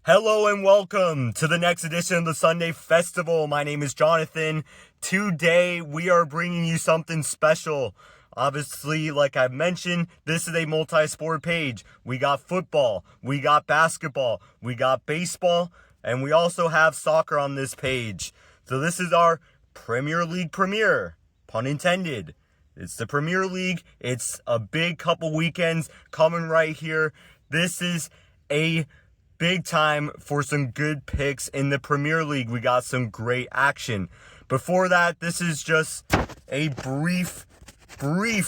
Hello and welcome to the next edition of the Sunday Festival. My name is Jonathan. Today we are bringing you something special. Obviously, like I've mentioned, this is a multi-sport page. We got football, we got basketball, we got baseball, and we also have soccer on this page. So this is our Premier League premiere, pun intended. It's the Premier League. It's a big couple weekends coming right here. This is a big time for some good picks in the Premier League. We got some great action. Before that, this is just a brief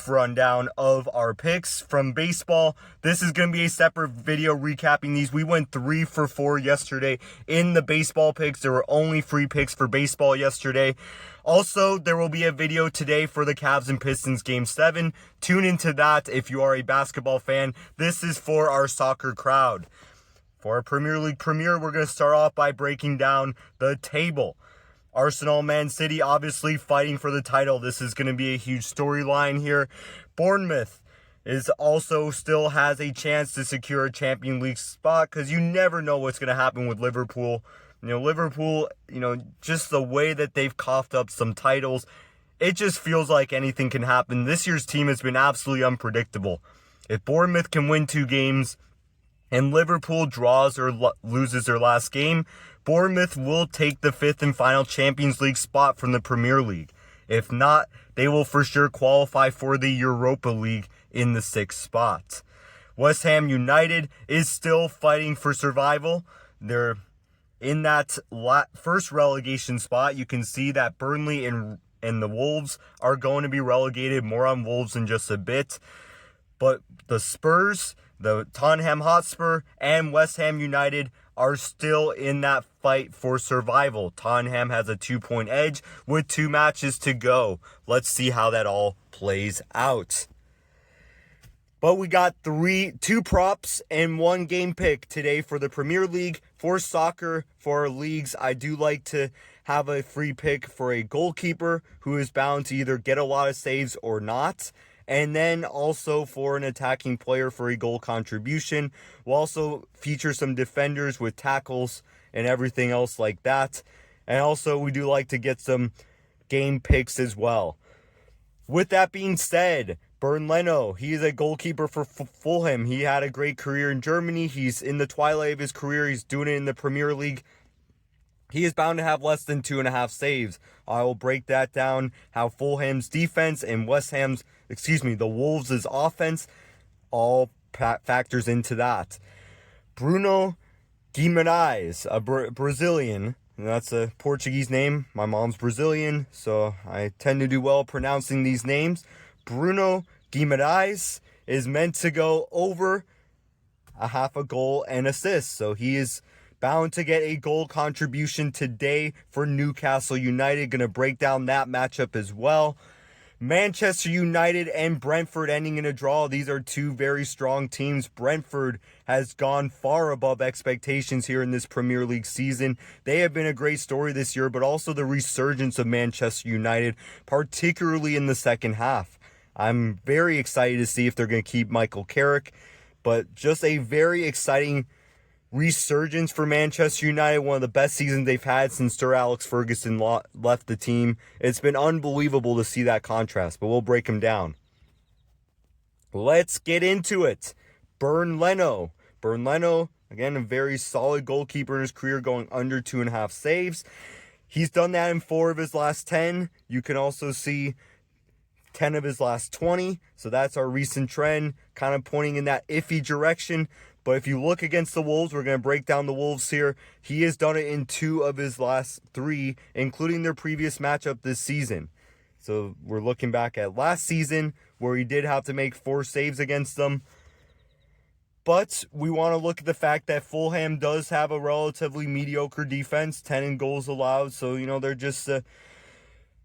rundown of our picks from baseball. This is going to be a separate video recapping these. We went 3 for 4 yesterday in the baseball picks. There were only 3 picks for baseball yesterday. Also, there will be a video today for the Cavs and Pistons Game 7. Tune into that if you are a basketball fan. This is for our soccer crowd. For our Premier League premiere, we're going to start off by breaking down the table. Arsenal, Man City, obviously fighting for the title. This is going to be a huge storyline here. Bournemouth is also still has a chance to secure a Champions League spot because you never know what's going to happen with Liverpool. Liverpool, just the way that they've coughed up some titles, it just feels like anything can happen. This year's team has been absolutely unpredictable. If Bournemouth can win 2 games, and Liverpool draws or loses their last game, Bournemouth will take the 5th and final Champions League spot from the Premier League. If not, they will for sure qualify for the Europa League in the 6th spot. West Ham United is still fighting for survival. They're in that first relegation spot. You can see that Burnley and the Wolves are going to be relegated. More on Wolves in just a bit. But the Spurs, the Tottenham Hotspur, and West Ham United are still in that fight for survival. Tottenham has a 2-point edge with 2 matches to go. Let's see how that all plays out. But we got 2 props and 1 game pick today for the Premier League. For soccer, for our leagues, I do like to have a free pick for a goalkeeper who is bound to either get a lot of saves or not. And then also for an attacking player for a goal contribution. We'll also feature some defenders with tackles and everything else like that. And also we do like to get some game picks as well. With that being said, Bernd Leno, he is a goalkeeper for Fulham. He had a great career in Germany. He's in the twilight of his career. He's doing it in the Premier League. He is bound to have less than 2.5 saves. I will break that down, how Fulham's defense and the Wolves' offense all factors into that. Bruno Guimarães, a Brazilian, and that's a Portuguese name. My mom's Brazilian, so I tend to do well pronouncing these names. Bruno Guimarães is meant to go over a half a goal and assist, so he is bound to get a goal contribution today for Newcastle United. Going to break down that matchup as well. Manchester United and Brentford ending in a draw. These are 2 very strong teams. Brentford has gone far above expectations here in this Premier League season. They have been a great story this year, but also the resurgence of Manchester United, particularly in the second half. I'm very excited to see if they're going to keep Michael Carrick, but just a very exciting resurgence for Manchester United, one of the best seasons they've had since Sir Alex Ferguson left the team. It's been unbelievable to see that contrast, but we'll break them down. Let's get into it. Bernd Leno, again, a very solid goalkeeper in his career, going under 2.5 saves. He's done that in 4 of his last 10. You can also see 10 of his last 20. So that's our recent trend, kind of pointing in that iffy direction. But if you look against the Wolves, we're going to break down the Wolves here. He has done it in 2 of his last 3, including their previous matchup this season. So we're looking back at last season where he did have to make 4 saves against them. But we want to look at the fact that Fulham does have a relatively mediocre defense, 10 goals allowed. So, they're just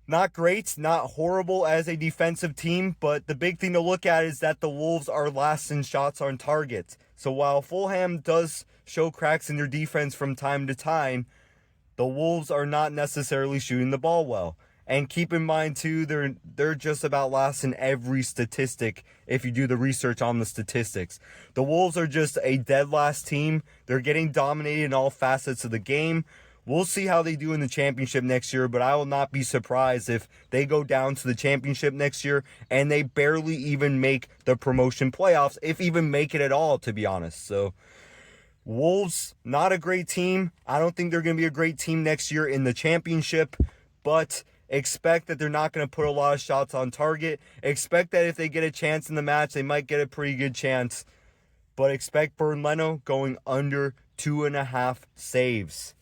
not great, not horrible as a defensive team. But the big thing to look at is that the Wolves are last in shots on target. So while Fulham does show cracks in their defense from time to time, the Wolves are not necessarily shooting the ball well. And keep in mind too, they're just about last in every statistic if you do the research on the statistics. The Wolves are just a dead last team. They're getting dominated in all facets of the game. We'll see how they do in the championship next year, but I will not be surprised if they go down to the championship next year and they barely even make the promotion playoffs, if even make it at all, to be honest. So Wolves, not a great team. I don't think they're going to be a great team next year in the championship, but expect that they're not going to put a lot of shots on target. Expect that if they get a chance in the match, they might get a pretty good chance. But expect Bernd Leno going under 2.5 saves.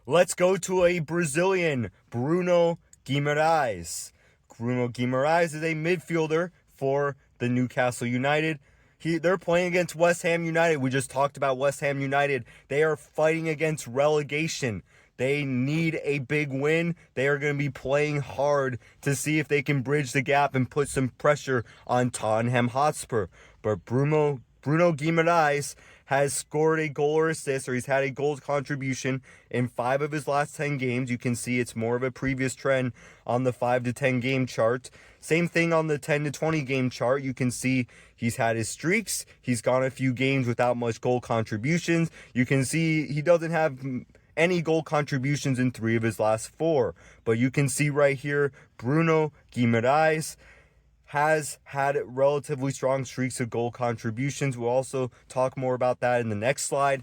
Let's go to a Brazilian, Bruno Guimarães. Bruno Guimarães is a midfielder for the Newcastle United. They're playing against West Ham United. We just talked about West Ham United. They are fighting against relegation. They need a big win. They are going to be playing hard to see if they can bridge the gap and put some pressure on Tottenham Hotspur. But Bruno Guimarães has scored a goal or assist, or he's had a goal contribution in 5 of his last 10 games. You can see it's more of a previous trend on the 5 to 10 game chart. Same thing on the 10 to 20 game chart. You can see he's had his streaks. He's gone a few games without much goal contributions. You can see he doesn't have any goal contributions in 3 of his last 4. But you can see right here, Bruno Guimarães has had relatively strong streaks of goal contributions. We'll also talk more about that in the next slide.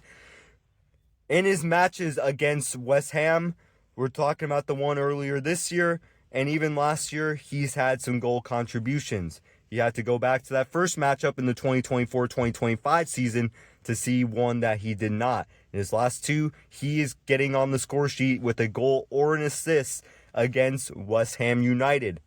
In his matches against West Ham, we're talking about the one earlier this year, and even last year, he's had some goal contributions. You had to go back to that first matchup in the 2024-2025 season to see one that he did not. In his last 2, he is getting on the score sheet with a goal or an assist against West Ham United.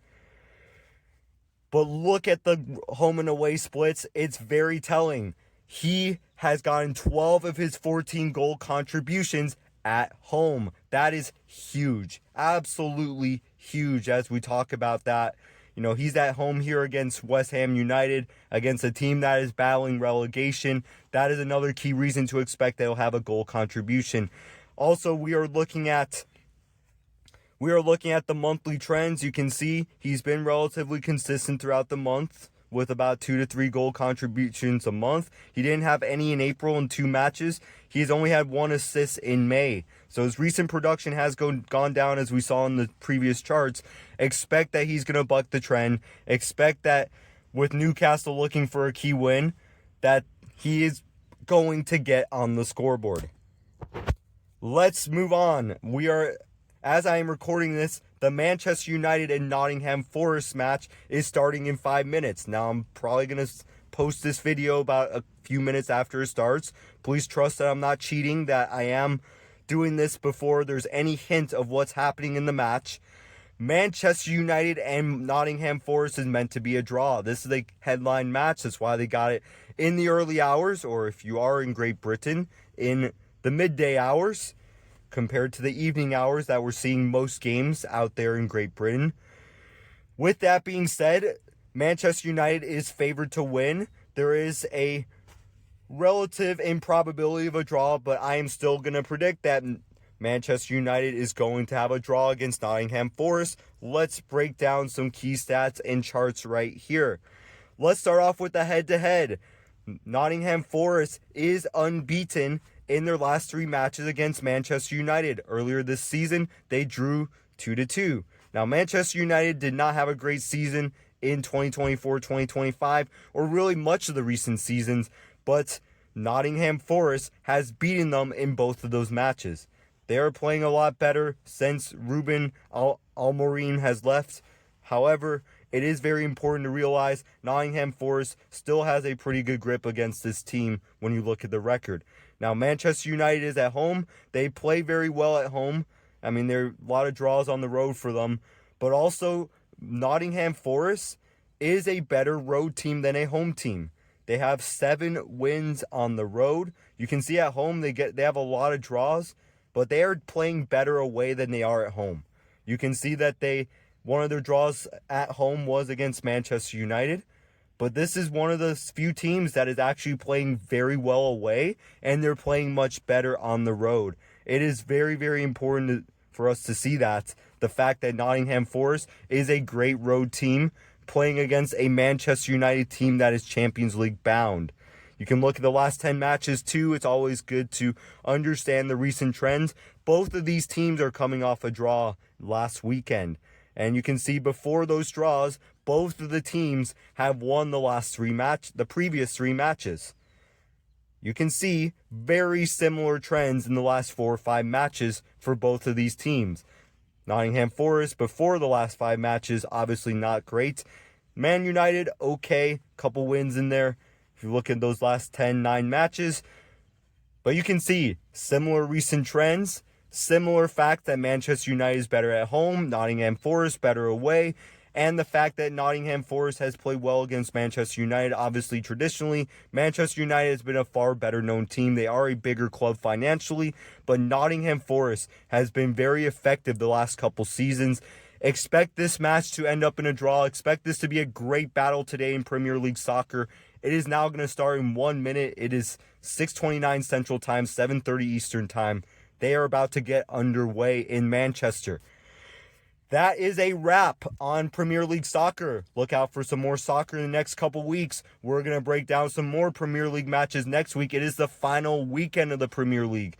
But look at the home and away splits. It's very telling. He has gotten 12 of his 14 goal contributions at home. That is huge. Absolutely huge as we talk about that. You know, he's at home here against West Ham United, against a team that is battling relegation. That is another key reason to expect they'll have a goal contribution. Also, we are looking at the monthly trends. You can see he's been relatively consistent throughout the month with about 2 to 3 goal contributions a month. He didn't have any in April in 2 matches. He's only had 1 assist in May. So his recent production has gone down as we saw in the previous charts. Expect that he's going to buck the trend. Expect that with Newcastle looking for a key win, that he is going to get on the scoreboard. Let's move on. As I am recording this, the Manchester United and Nottingham Forest match is starting in 5 minutes. Now, I'm probably going to post this video about a few minutes after it starts. Please trust that I'm not cheating, that I am doing this before there's any hint of what's happening in the match. Manchester United and Nottingham Forest is meant to be a draw. This is a headline match. That's why they got it in the early hours, or if you are in Great Britain, in the midday hours, compared to the evening hours that we're seeing most games out there in Great Britain. With that being said, Manchester United is favored to win. There is a relative improbability of a draw, but I am still going to predict that Manchester United is going to have a draw against Nottingham Forest. Let's break down some key stats and charts right here. Let's start off with the head-to-head. Nottingham Forest is unbeaten in their last 3 matches against Manchester United. Earlier this season, they drew 2-2. Now, Manchester United did not have a great season in 2024-2025, or really much of the recent seasons, but Nottingham Forest has beaten them in both of those matches. They are playing a lot better since Ruben Amorim has left. However, it is very important to realize Nottingham Forest still has a pretty good grip against this team when you look at the record. Now, Manchester United is at home. They play very well at home. I mean, there are a lot of draws on the road for them. But also, Nottingham Forest is a better road team than a home team. They have 7 wins on the road. You can see at home they have a lot of draws, but they are playing better away than they are at home. You can see that one of their draws at home was against Manchester United. But this is one of the few teams that is actually playing very well away, and they're playing much better on the road. It is very, very important for us to see that the fact that Nottingham Forest is a great road team playing against a Manchester United team that is Champions League bound. You can look at the last 10 matches too. It's always good to understand the recent trends. Both of these teams are coming off a draw last weekend. And you can see before those draws, both of the teams have won the previous 3 matches. You can see very similar trends in the last 4 or 5 matches for both of these teams. Nottingham Forest, before the last 5 matches, obviously not great. Man United, okay, couple wins in there. If you look at those last 9 matches. But you can see similar recent trends, similar fact that Manchester United is better at home, Nottingham Forest better away, and the fact that Nottingham Forest has played well against Manchester United. Obviously, traditionally, Manchester United has been a far better known team. They are a bigger club financially, but Nottingham Forest has been very effective the last couple seasons. Expect this match to end up in a draw. Expect this to be a great battle today in Premier League soccer. It is now going to start in 1 minute. It is 6:29 Central Time, 7:30 Eastern Time. They are about to get underway in Manchester. That is a wrap on Premier League soccer. Look out for some more soccer in the next couple weeks. We're going to break down some more Premier League matches next week. It is the final weekend of the Premier League.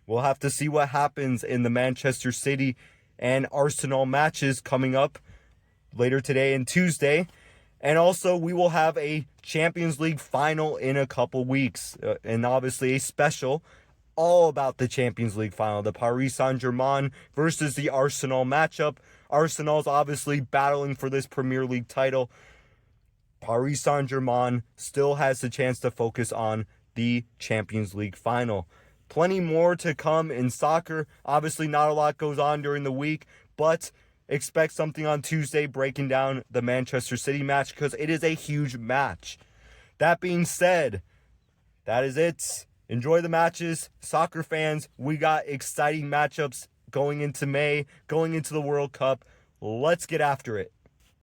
We'll have to see what happens in the Manchester City and Arsenal matches coming up later today and Tuesday. And also, we will have a Champions League final in a couple weeks. And obviously a special all about the Champions League final. The Paris Saint-Germain versus the Arsenal matchup. Arsenal's obviously battling for this Premier League title. Paris Saint-Germain still has the chance to focus on the Champions League final. Plenty more to come in soccer. Obviously, not a lot goes on during the week, but expect something on Tuesday breaking down the Manchester City match because it is a huge match. That being said, that is it. Enjoy the matches. Soccer fans, we got exciting matchups going into May, going into the World Cup. Let's get after it.